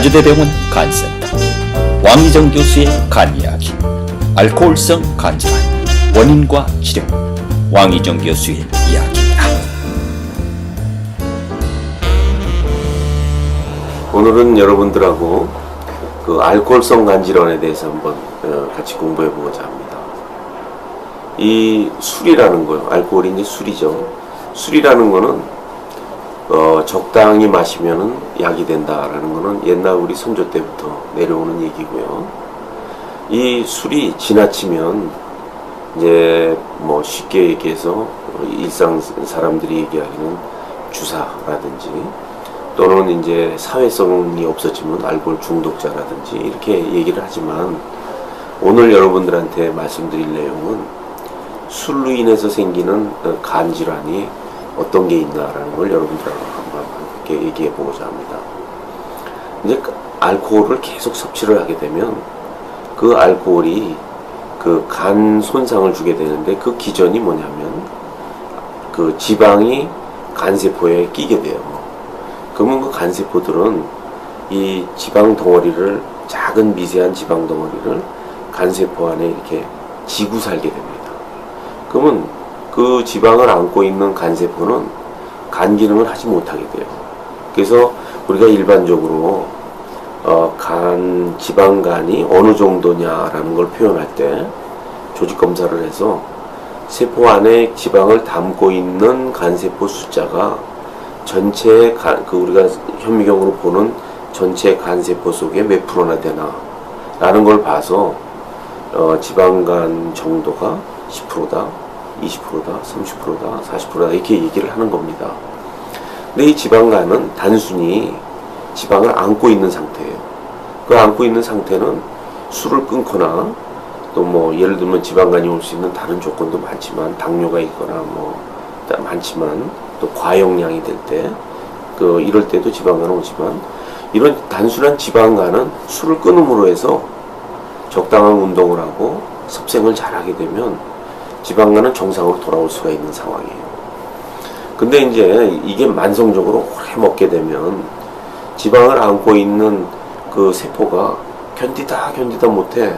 가주대병원 간센터 왕희정 교수의 간 이야기. 알코올성 간질환 원인과 치료. 왕희정 교수의 이야기입니다. 오늘은 여러분들하고 그 알코올성 간질환에 대해서 한번 같이 공부해 보고자 합니다. 이 술이라는 거요. 알코올이 이제 술이죠. 술이라는 거는 적당히 마시면은 약이 된다라는 거는 옛날 우리 선조 때부터 내려오는 얘기고요. 이 술이 지나치면 이제 뭐 쉽게 얘기해서 일상 사람들이 얘기하기는 주사라든지 또는 이제 사회성이 없어지면 알코올 중독자라든지 이렇게 얘기를 하지만 오늘 여러분들한테 말씀드릴 내용은 술로 인해서 생기는 간 질환이 어떤 게 있나라는 걸 여러분들하고 한번 함께 얘기해 보고자 합니다. 이제 알코올을 계속 섭취를 하게 되면 그 알코올이 그 간 손상을 주게 되는데 그 기전이 뭐냐면 그 지방이 간세포에 끼게 돼요. 그러면 그 간세포들은 이 지방 덩어리를 작은 미세한 지방 덩어리를 간세포 안에 이렇게 지고 살게 됩니다. 그러면 그 지방을 안고 있는 간세포는 간 기능을 하지 못하게 돼요. 그래서 우리가 일반적으로 지방간이 어느 정도냐라는 걸 표현할 때 조직 검사를 해서 세포 안에 지방을 담고 있는 간세포 숫자가 전체 우리가 현미경으로 보는 전체 간세포 속에 몇 프로나 되나 라는 걸 봐서 지방간 정도가 10%다, 20%다, 30%다, 40%다 이렇게 얘기를 하는 겁니다. 근데 이 지방간은 단순히 지방을 안고 있는 상태예요. 그 안고 있는 상태는 술을 끊거나 또 뭐 예를 들면 지방간이 올 수 있는 다른 조건도 많지만 당뇨가 있거나 뭐 많지만 또 과용량이 될 때 이럴 때도 지방간은 오지만 이런 단순한 지방간은 술을 끊음으로 해서 적당한 운동을 하고 섭생을 잘하게 되면 지방간은 정상으로 돌아올 수가 있는 상황이에요. 근데 이제 이게 만성적으로 오래 먹게 되면 지방을 안고 있는 그 세포가 견디다 못해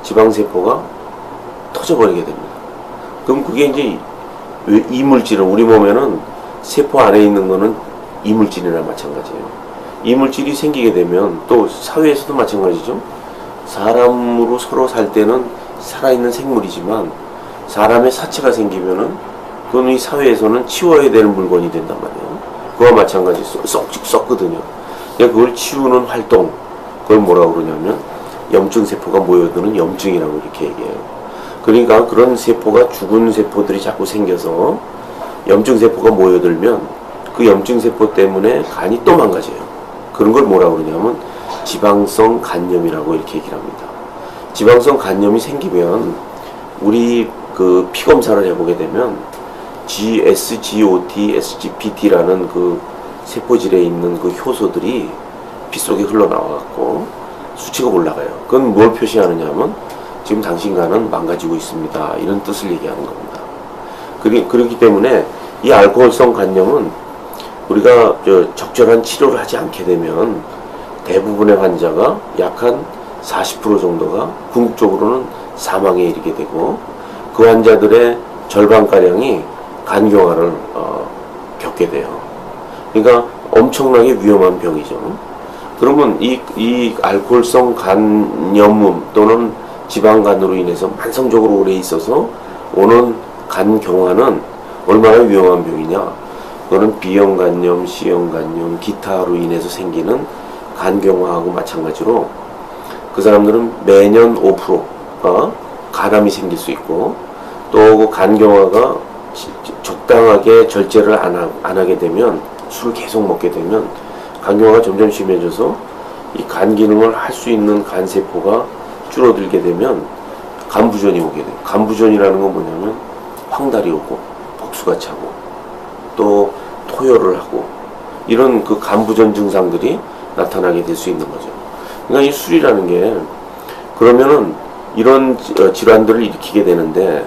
지방세포가 터져버리게 됩니다. 그럼 그게 이제 이물질은 우리 몸에는 세포 안에 있는 거는 이물질이나 마찬가지예요. 이물질이 생기게 되면 또 사회에서도 마찬가지죠. 사람으로 서로 살 때는 살아있는 생물이지만 사람의 사체가 생기면은 그건 이 사회에서는 치워야 되는 물건이 된단 말이에요. 그와 마찬가지 썩거든요. 그걸 치우는 활동, 그걸 뭐라고 그러냐면 염증 세포가 모여드는 염증이라고 이렇게 얘기해요. 그러니까 그런 세포가 죽은 세포들이 자꾸 생겨서 염증 세포가 모여들면 그 염증 세포 때문에 간이 또 망가져요. 그런 걸 뭐라고 그러냐면 지방성 간염이라고 이렇게 얘기를 합니다. 지방성 간염이 생기면 우리 그 피 검사를 해보게 되면 GSGOT, SGPT라는 그 세포질에 있는 그 효소들이 피 속에 흘러나와갖고 수치가 올라가요. 그건 뭘 표시하느냐 하면 지금 당신 간은 망가지고 있습니다. 이런 뜻을 얘기하는 겁니다. 그렇기 때문에 이 알코올성 간염은 우리가 적절한 치료를 하지 않게 되면 대부분의 환자가 약 한 40% 정도가 궁극적으로는 사망에 이르게 되고 그 환자들의 절반가량이 간경화를 겪게 돼요. 그러니까 엄청나게 위험한 병이죠. 그러면 이 알코올성 간염음 또는 지방간으로 인해서 만성적으로 오래 있어서 오는 간경화는 얼마나 위험한 병이냐. 그거는 B형간염, C형간염, 기타로 인해서 생기는 간경화하고 마찬가지로 그 사람들은 매년 5%가 간암이 생길 수 있고 또 그 간경화가 적당하게 절제를 안 하게 되면 술을 계속 먹게 되면 간경화가 점점 심해져서 이 간 기능을 할 수 있는 간세포가 줄어들게 되면 간부전이 오게 돼요. 간부전이라는 건 뭐냐면 황달이 오고 복수가 차고 또 토혈을 하고 이런 그 간부전 증상들이 나타나게 될 수 있는 거죠. 그러니까 이 술이라는 게 그러면은 이런 질환들을 일으키게 되는데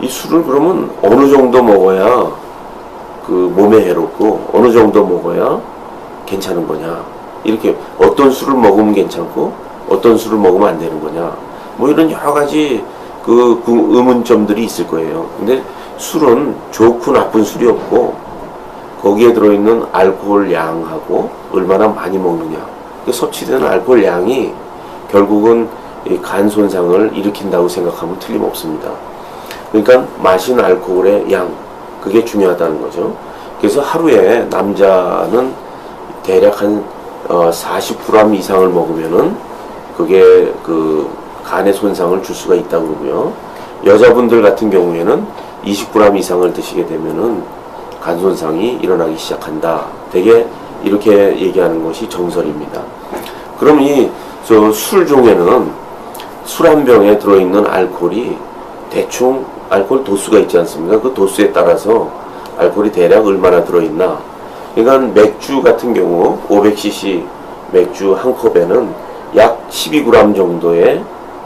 이 술을 그러면 어느 정도 먹어야 그 몸에 해롭고 어느 정도 먹어야 괜찮은 거냐. 이렇게 어떤 술을 먹으면 괜찮고 어떤 술을 먹으면 안 되는 거냐, 뭐 이런 여러 가지 그 의문점들이 있을 거예요. 근데 술은 좋고 나쁜 술이 없고 거기에 들어있는 알코올 양하고 얼마나 많이 먹느냐, 섭취되는 알코올 양이 결국은 간 손상을 일으킨다고 생각하면 틀림없습니다. 그러니까 마신 알코올의 양, 그게 중요하다는 거죠. 그래서 하루에 남자는 대략 한 40g 이상을 먹으면은 그게 그 간의 손상을 줄 수가 있다고 그러고요. 여자분들 같은 경우에는 20g 이상을 드시게 되면은 간 손상이 일어나기 시작한다. 되게 이렇게 얘기하는 것이 정설입니다. 그럼 이 술 중에는 술 한 병에 들어있는 알코올이 대충 알코올 도수가 있지 않습니까? 그 도수에 따라서 알코올이 대략 얼마나 들어있나. 그러니까 맥주 같은 경우 500cc 맥주 한 컵에는 약 12g 정도의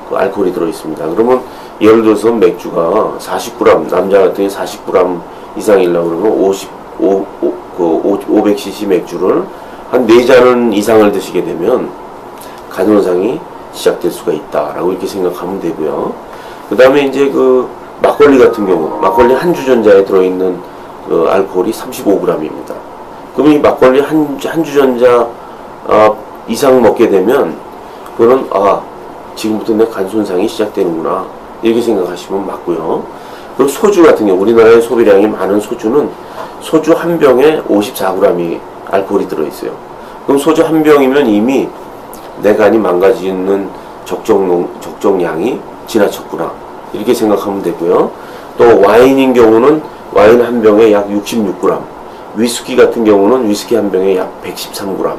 그 알코올이 들어있습니다. 그러면 예를 들어서 맥주가 40g, 남자 같은 경우 40g 이상이려고 그러면 500cc 맥주를 한 4잔 이상을 드시게 되면 간손상이 시작될 수가 있다라고 이렇게 생각하면 되고요. 그 다음에 이제 그 막걸리 같은 경우, 막걸리 한 주전자에 들어있는 그 알코올이 35g입니다. 그럼 이 막걸리 한 주전자 이상 먹게 되면 그거는 지금부터 내 간 손상이 시작되는구나, 이렇게 생각하시면 맞고요. 그리고 소주 같은 경우, 우리나라의 소비량이 많은 소주는 소주 한 병에 54g이 알코올이 들어있어요. 그럼 소주 한 병이면 이미 내 간이 망가지는 적정량이 지나쳤구나, 이렇게 생각하면 되고요. 또 와인인 경우는 와인 한 병에 약 66g, 위스키 같은 경우는 위스키 한 병에 약 113g.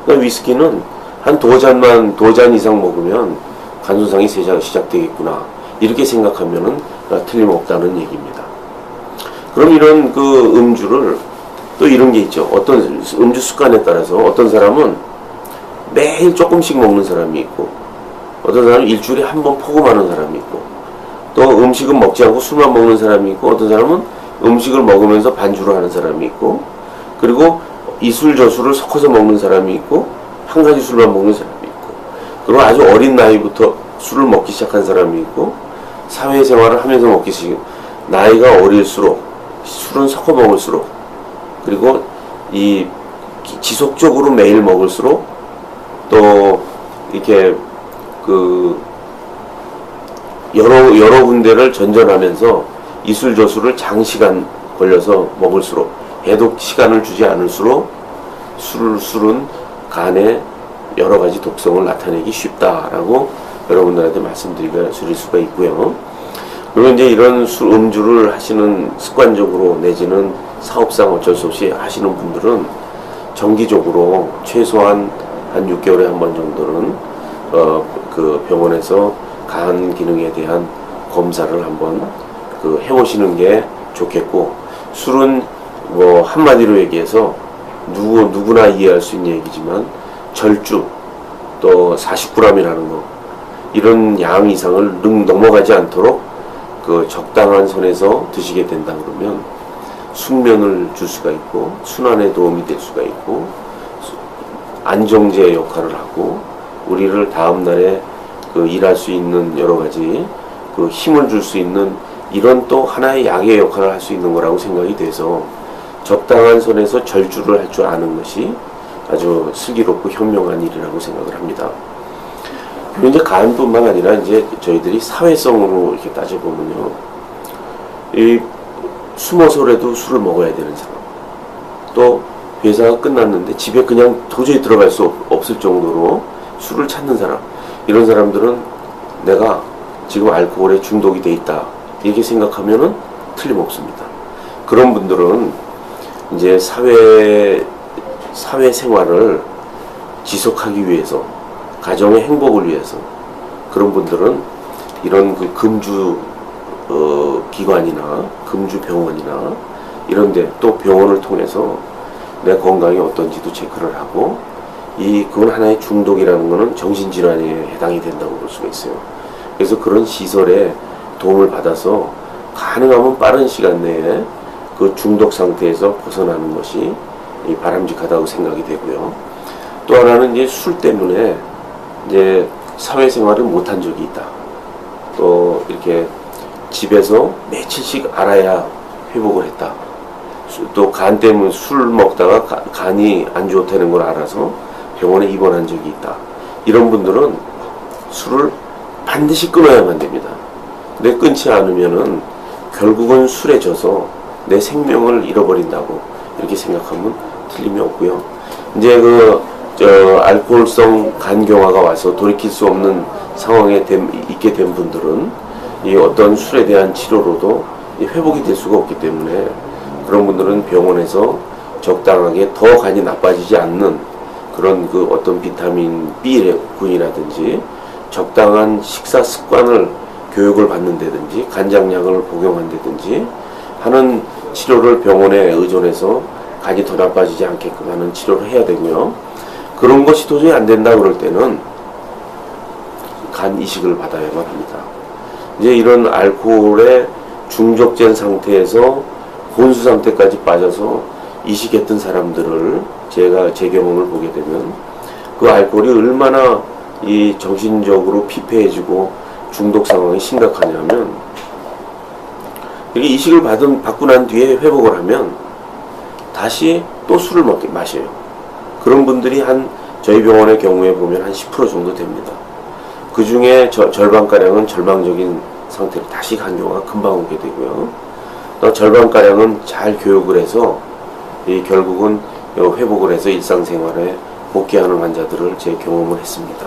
그러니까 위스키는 한 두 잔 이상 먹으면 간손상이 시작되겠구나, 이렇게 생각하면은 틀림없다는 얘기입니다. 그럼 이런 그 음주를 또 이런 게 있죠. 어떤 음주 습관에 따라서 어떤 사람은 매일 조금씩 먹는 사람이 있고, 어떤 사람은 일주일에 한 번 포금하는 사람이 있고, 또 음식은 먹지 않고 술만 먹는 사람이 있고, 어떤 사람은 음식을 먹으면서 반주를 하는 사람이 있고, 그리고 이 술 저 술을 섞어서 먹는 사람이 있고, 한 가지 술만 먹는 사람이 있고, 그리고 아주 어린 나이부터 술을 먹기 시작한 사람이 있고, 사회생활을 하면서 먹기 시작, 나이가 어릴수록 술은 섞어 먹을수록, 그리고 이 지속적으로 매일 먹을수록, 또 이렇게 그 여러 군데를 전전하면서 이술 저술을 장시간 걸려서 먹을수록, 해독 시간을 주지 않을수록 술은 간에 여러 가지 독성을 나타내기 쉽다라고 여러분들한테 말씀드릴 수가 있고요. 그리고 이제 이런 음주를 하시는 습관적으로 내지는 사업상 어쩔 수 없이 하시는 분들은 정기적으로 최소한 한 6개월에 한 번 정도는 그 병원에서 간 기능에 대한 검사를 한번 해보시는 게 좋겠고, 술은 뭐 한마디로 얘기해서 누구나 이해할 수 있는 얘기지만 절주, 또 40g이라는 거, 이런 양 이상을 넘어가지 않도록 그 적당한 선에서 드시게 된다 그러면 숙면을 줄 수가 있고, 순환에 도움이 될 수가 있고, 안정제 역할을 하고, 우리를 다음날에 그 일할 수 있는 여러 가지 그 힘을 줄 수 있는 이런 또 하나의 약의 역할을 할 수 있는 거라고 생각이 돼서, 적당한 선에서 절주를 할 줄 아는 것이 아주 슬기롭고 현명한 일이라고 생각을 합니다. 그리고 이제 간뿐만 아니라 이제 저희들이 사회성으로 이렇게 따져보면요, 이 숨어서라도 술을 먹어야 되는 사람, 또 회사가 끝났는데 집에 그냥 도저히 들어갈 수 없을 정도로 술을 찾는 사람, 이런 사람들은 내가 지금 알코올에 중독이 돼 있다, 이렇게 생각하면은 틀림없습니다. 그런 분들은 이제 사회 생활을 지속하기 위해서, 가정의 행복을 위해서, 그런 분들은 이런 그 금주 기관이나 금주 병원이나 이런데, 또 병원을 통해서 내 건강이 어떤지도 체크를 하고, 그건 하나의 중독이라는 거는 정신질환에 해당이 된다고 볼 수가 있어요. 그래서 그런 시설에 도움을 받아서 가능하면 빠른 시간 내에 그 중독 상태에서 벗어나는 것이 바람직하다고 생각이 되고요. 또 하나는 이제 술 때문에 이제 사회생활을 못한 적이 있다. 또 이렇게 집에서 며칠씩 알아야 회복을 했다. 또 간 때문에 술 먹다가 간이 안 좋다는 걸 알아서 병원에 입원한 적이 있다. 이런 분들은 술을 반드시 끊어야만 됩니다. 근데 끊지 않으면은 결국은 술에 져서 내 생명을 잃어버린다고 이렇게 생각하면 틀림이 없고요. 이제 알코올성 간경화가 와서 돌이킬 수 없는 상황에 있게 된 분들은 이 어떤 술에 대한 치료로도 회복이 될 수가 없기 때문에 그런 분들은 병원에서 적당하게 더 간이 나빠지지 않는 그런 어떤 비타민 B군이라든지 적당한 식사 습관을 교육을 받는다든지 간장약을 복용한다든지 하는 치료를 병원에 의존해서 간이 더 나빠지지 않게끔 하는 치료를 해야 되고요. 그런 것이 도저히 안 된다 그럴 때는 간 이식을 받아야만 합니다. 이제 이런 알코올에 중독된 상태에서 혼수 상태까지 빠져서 이식했던 사람들을 제가 제 경험을 보게 되면 그 알코올이 얼마나 이 정신적으로 피폐해지고 중독 상황이 심각하냐면 이게 이식을 받고 난 뒤에 회복을 하면 다시 또 술을 마셔요. 그런 분들이 저희 병원의 경우에 보면 한 10% 정도 됩니다. 그 중에 절반가량은 절망적인 상태로 다시 간경화가 금방 오게 되고요. 또 절반가량은 잘 교육을 해서 결국은 회복을 해서 일상생활에 복귀하는 환자들을 제 경험을 했습니다.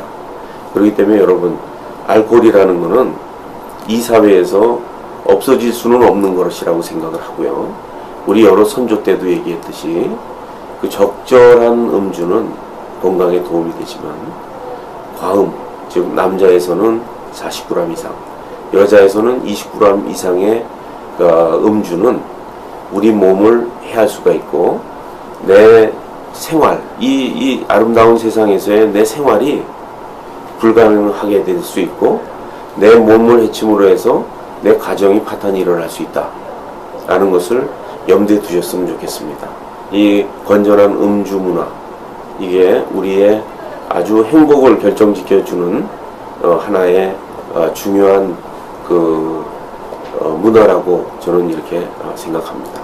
그렇기 때문에 여러분, 알코올이라는 것은 이 사회에서 없어질 수는 없는 것이라고 생각을 하고요. 우리 여러 선조 때도 얘기했듯이 그 적절한 음주는 건강에 도움이 되지만 과음, 즉 남자에서는 40g 이상, 여자에서는 20g 이상의 음주는 우리 몸을 해할 수가 있고 내 생활, 이 아름다운 세상에서의 내 생활이 불가능하게 될 수 있고 내 몸을 해침으로 해서 내 가정이 파탄이 일어날 수 있다 라는 것을 염두에 두셨으면 좋겠습니다. 이 건전한 음주 문화, 이게 우리의 아주 행복을 결정지켜주는 하나의 중요한 문화라고 저는 이렇게 생각합니다.